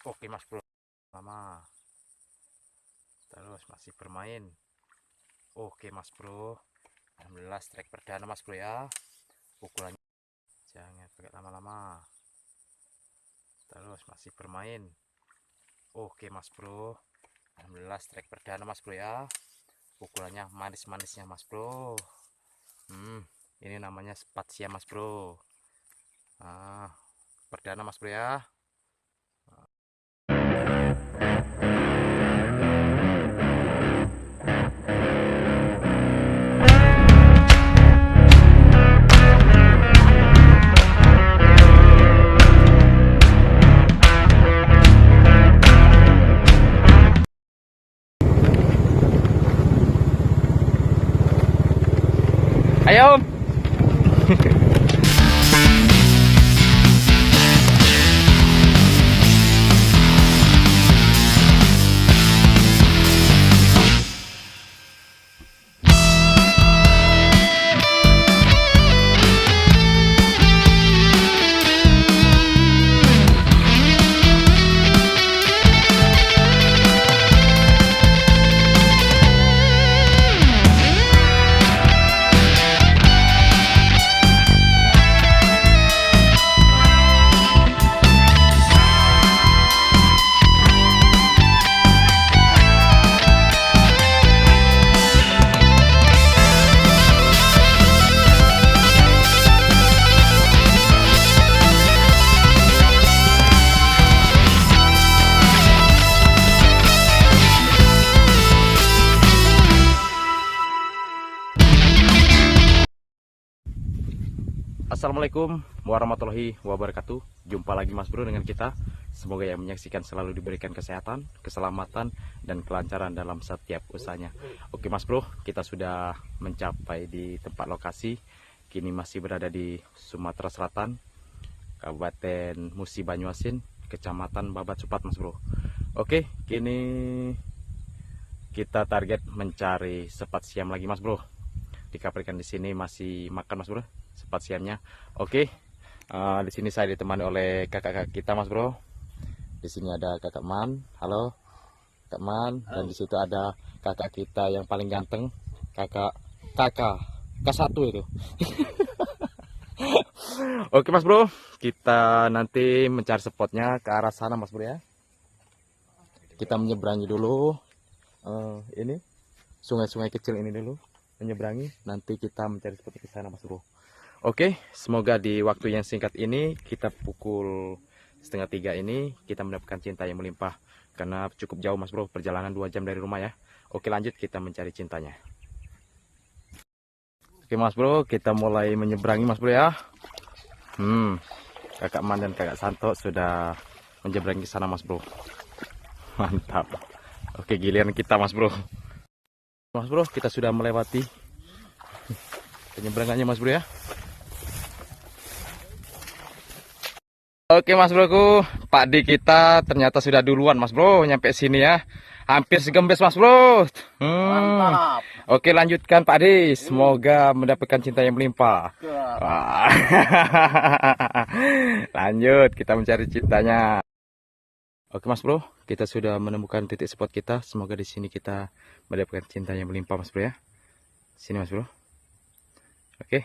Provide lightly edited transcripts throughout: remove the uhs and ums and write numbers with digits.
Oke mas bro, lama terus masih bermain. Oke mas bro, alhamdulillah strike perdana mas bro ya. Pukulannya jangan pakai lama-lama, terus masih bermain. Oke mas bro, alhamdulillah strike perdana mas bro ya. Pukulannya manis-manisnya mas bro. Ini namanya spatsia mas bro. Perdana mas bro ya. Ayo om. Assalamualaikum warahmatullahi wabarakatuh. Jumpa lagi mas bro dengan kita. Semoga yang menyaksikan selalu diberikan kesehatan, keselamatan, dan kelancaran dalam setiap usahanya. Oke mas bro, kita sudah mencapai di tempat lokasi. Kini masih berada di Sumatera Selatan, Kabupaten Musi Banyuasin, Kecamatan Babat Supat mas bro. Oke, kini kita target mencari sepat siam lagi mas bro. Dikabarkan di sini masih makan mas bro sepat siamnya. Oke, di sini saya ditemani oleh kakak-kakak kita mas bro. Di sini ada kakak Man, halo kak Man. Dan di situ ada kakak kita yang paling ganteng, kakak K1 itu. Oke mas bro, kita nanti mencari spotnya ke arah sana mas bro ya. Kita menyeberangi dulu ini sungai-sungai kecil ini dulu, menyeberangi. Nanti kita mencari spot ke sana mas bro. Oke, semoga di waktu yang singkat ini, kita pukul 2:30 ini, kita mendapatkan cinta yang melimpah. Karena cukup jauh mas bro, perjalanan 2 jam dari rumah ya. Oke lanjut, kita mencari cintanya. Oke mas bro, kita mulai menyeberangi mas bro ya. Kakak Man dan kakak Santo sudah menyeberangi ke sana mas bro. Mantap. Oke, giliran kita mas bro. Mas bro, kita sudah melewati penyeberangannya mas bro ya. Oke mas broku, Pak D kita ternyata sudah duluan mas bro nyampe sini ya. Hampir segembes mas bro. Mantap. Oke lanjutkan Pak D, semoga mendapatkan cinta yang melimpah. Wah. Lanjut, kita mencari cintanya. Oke mas bro, kita sudah menemukan titik spot kita. Semoga di sini kita mendapatkan cinta yang melimpah mas bro ya. Sini mas bro. Oke.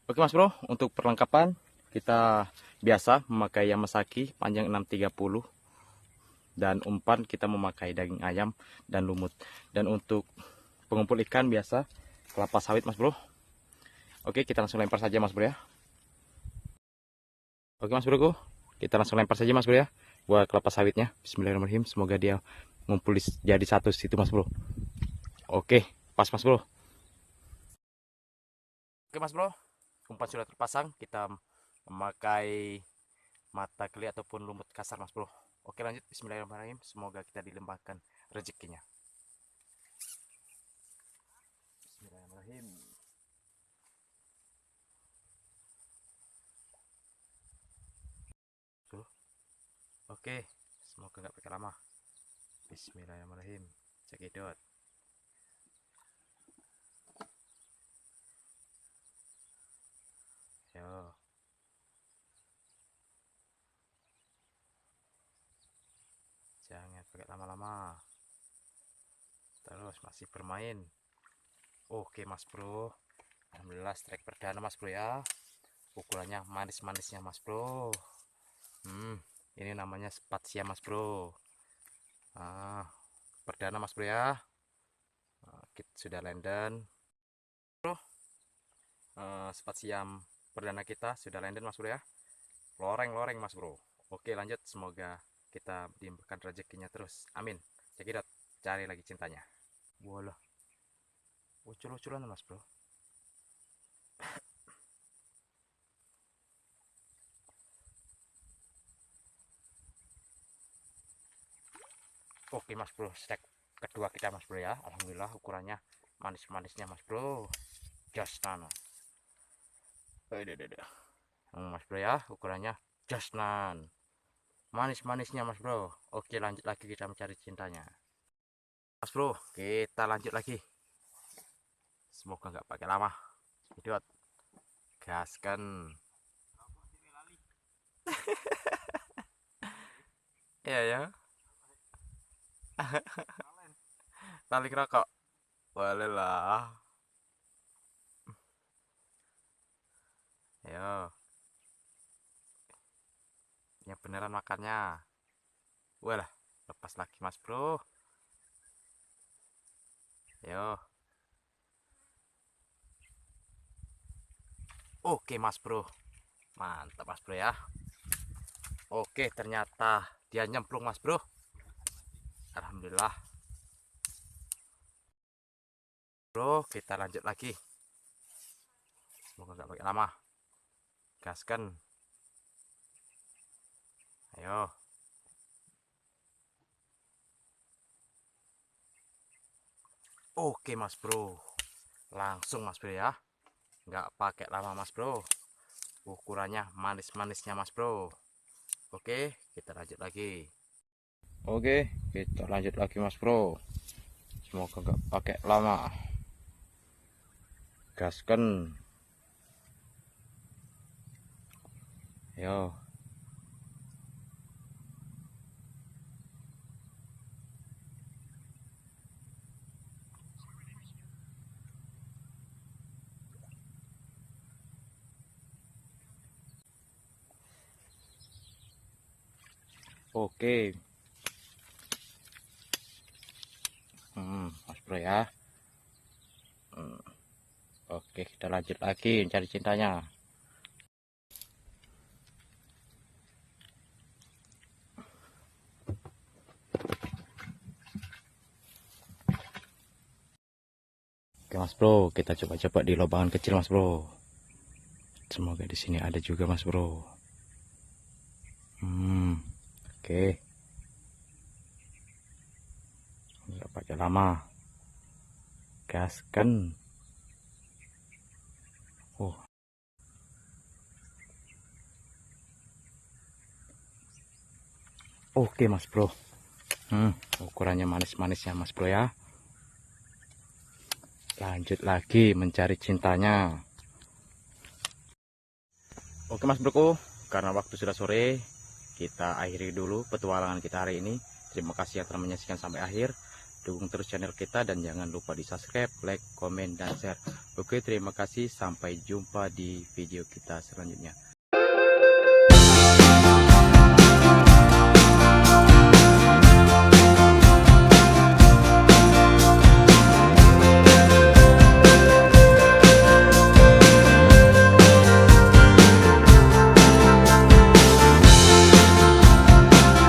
Oke mas bro, untuk perlengkapan kita biasa memakai Yamasaki panjang 630 dan umpan kita memakai daging ayam dan lumut. Dan untuk pengumpul ikan biasa kelapa sawit mas bro. Oke, kita langsung lempar saja mas bro ya. Oke mas broku, kita langsung lempar saja mas bro ya buat kelapa sawitnya. Bismillahirrahmanirrahim, semoga dia ngumpul jadi satu situ mas bro. Oke, pas mas bro. Oke mas bro, umpan sudah terpasang, kita memakai mata keli ataupun lumut kasar mas bro. Oke lanjut, bismillahirrahmanirrahim, semoga kita dilimpahkan rezekinya. Bismillahirrahmanirrahim. Oke, semoga nggak pakai lama. Bismillahirrahmanirrahim, cekidot. Yo. pakai lama-lama. Terus masih bermain. Oke Mas Bro, alhamdulillah strike perdana Mas Bro ya. Pukulannya manis-manisnya Mas Bro. Ini namanya spatsia Mas Bro. Perdana Mas Bro ya. Kita sudah lenden Bro. Spatsia perdana kita sudah lenden Mas Bro ya. Loreng-loreng Mas Bro. Oke lanjut, semoga kita diberikan rezekinya terus, amin. Cekidot, cari lagi cintanya. Walah, ucul-uculan Mas Bro. Oke Mas Bro, stack kedua kita Mas Bro ya. Alhamdulillah ukurannya manis-manisnya Mas Bro. Just nano. Mas Bro ya, ukurannya just nan. Manis-manisnya Mas Bro. Oke lanjut lagi kita mencari cintanya. Mas Bro, kita lanjut lagi. Semoga nggak pakai lama. Idiot. Gaskan. Iya ya. Tali rokok. Boleh lah. Ayo. Yang beneran makannya. Walah, lepas lagi Mas Bro. Ayo. Oke Mas Bro. Mantap Mas Bro ya. Oke, ternyata dia nyemplung Mas Bro. Alhamdulillah. Bro, kita lanjut lagi. Semoga nggak pakai lama. Gaskan. Ayo. Oke Mas Bro. Langsung Mas Bro ya. Nggak pakai lama Mas Bro. Ukurannya manis-manisnya Mas Bro. Oke, kita lanjut lagi. Oke, kita lanjut lagi Mas Bro. Semoga nggak pakai lama. Gaskan. Yo. Oke. Mas Bro ya. Oke, kita lanjut lagi cari cintanya. Oke Mas Bro, kita coba-coba di lubangan kecil Mas Bro. Semoga di sini ada juga Mas Bro. Oke. Nggak pakai lama. Gaskan. Oh. Oke Mas Bro. Ukurannya manis-manisnya Mas Bro ya. Lanjut lagi mencari cintanya. Oke Mas Bro, karena waktu sudah sore, kita akhiri dulu petualangan kita hari ini. Terima kasih yang telah menyaksikan sampai akhir. Dukung terus channel kita dan jangan lupa di subscribe, like, komen, dan share. Oke, terima kasih. Sampai jumpa di video kita selanjutnya.